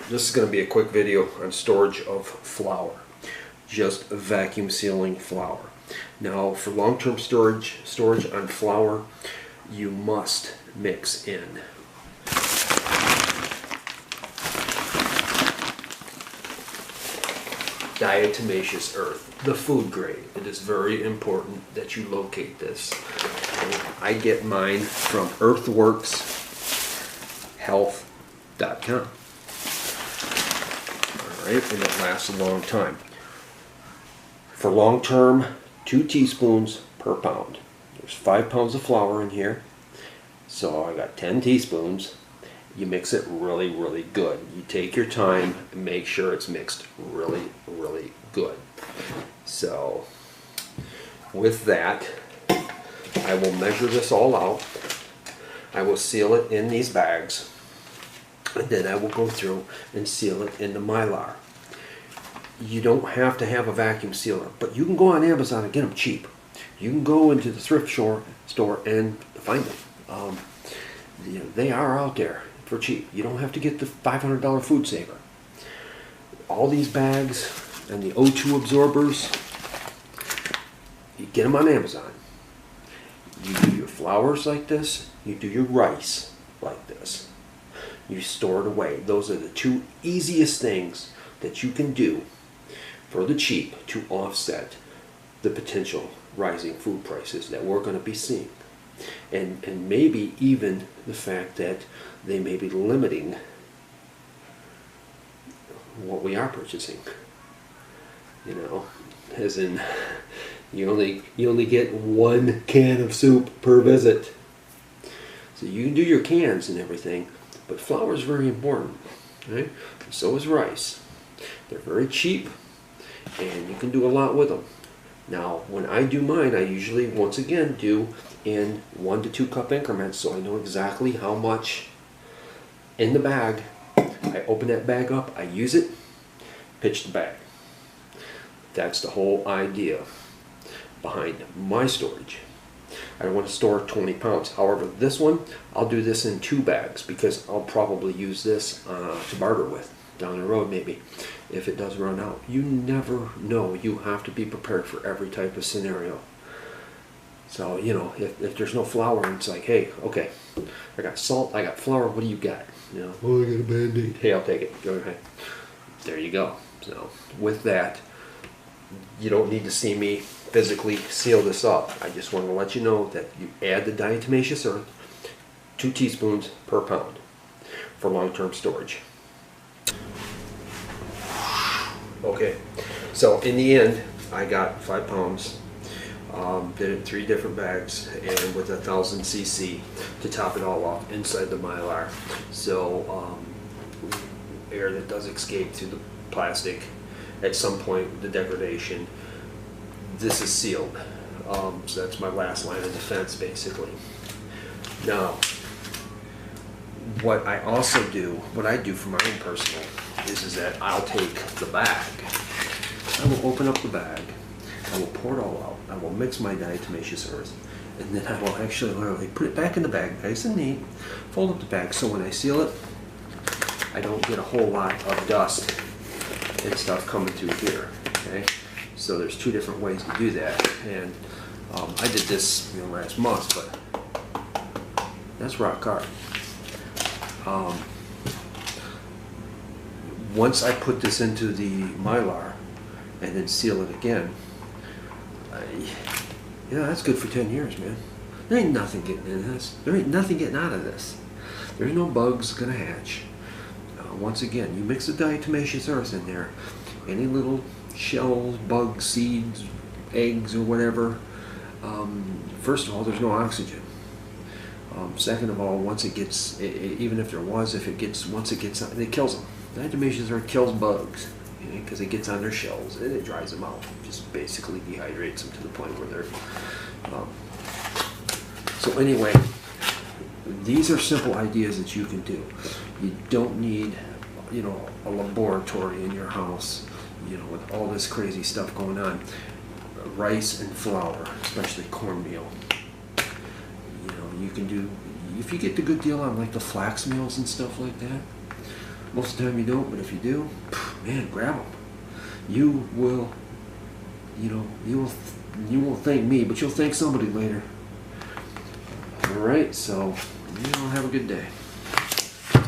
This is going to be a quick video on storage of flour, just vacuum sealing flour. Now, for long-term storage on flour, you must mix in diatomaceous earth, the food grade. It is very important that you locate this. I get mine from earthworkshealth.com. Alright, and it lasts a long time. For long term, 2 teaspoons per pound. There's 5 pounds of flour in here, so I got 10 teaspoons. You mix it really, really good. You take your time and make sure it's mixed really, really good. So, with that, I will measure this all out. I will seal it in these bags, and then I will go through and seal it in the Mylar. You don't have to have a vacuum sealer, but you can go on Amazon and get them cheap. You can go into the thrift store and find them. They are out there for cheap. You don't have to get the $500 food saver. All these bags and the O2 absorbers, you get them on Amazon. You do your flours like this, you do your rice like this. You store it away. Those are the 2 easiest things that you can do for the cheap to offset the potential rising food prices that we're going to be seeing. And maybe even the fact that they may be limiting what we are purchasing. You know, as in you only get 1 can of soup per visit. So you can do your cans and everything, but flour is very important, right? So is rice. They're very cheap, and you can do a lot with them. Now, when I do mine, I usually, once again, do in 1 to 2 cup increments, so I know exactly how much in the bag. I open that bag up, I use it, pitch the bag. That's the whole idea behind my storage. I don't want to store 20 pounds. However, this one, I'll do this in 2 bags because I'll probably use this to barter with down the road maybe if it does run out. You never know. You have to be prepared for every type of scenario. So, you know, if there's no flour, it's like, hey, okay, I got salt, I got flour, what do you got? You know, oh, I got a Band-Aid. Hey, I'll take it. Go ahead. There you go. So, with that, you don't need to see me physically seal this up. I just want to let you know that you add the diatomaceous earth, 2 teaspoons per pound for long-term storage. Okay, so in the end, I got 5 pounds. Did it in 3 different bags and with 1,000 cc to top it all off inside the Mylar. So air that does escape through the plastic at some point, the degradation. This is sealed. So that's my last line of defense basically. Now, what I also do, what I do for my own personal, is that I'll take the bag, I will open up the bag, I will pour it all out, I will mix my diatomaceous earth, and then I will actually literally put it back in the bag, nice and neat, fold up the bag so when I seal it, I don't get a whole lot of dust and stuff coming through here, okay? So there's 2 different ways to do that, and I did this last month, but that's rock hard. Once I put this into the Mylar and then seal it again, that's good for 10 years, man. There ain't nothing getting in this. There ain't nothing getting out of this. There's no bugs gonna hatch. Once again, you mix the diatomaceous earth in there, any little shells, bugs, seeds, eggs, or whatever, first of all, there's no oxygen. Second of all, once it gets, even if there was, once it gets, it kills them. Diatomaceous earth kills bugs because it gets on their shells and it dries them out. Just basically dehydrates them to the point where they're. So anyway, these are simple ideas that you can do. You don't need, a laboratory in your house, with all this crazy stuff going on. Rice and flour, especially cornmeal. You can do, if you get the good deal on like the flax meals and stuff like that, Most of the time you don't, but if you do, man, grab them. You will, you won't thank me, but you'll thank somebody later. All right, so have a good day.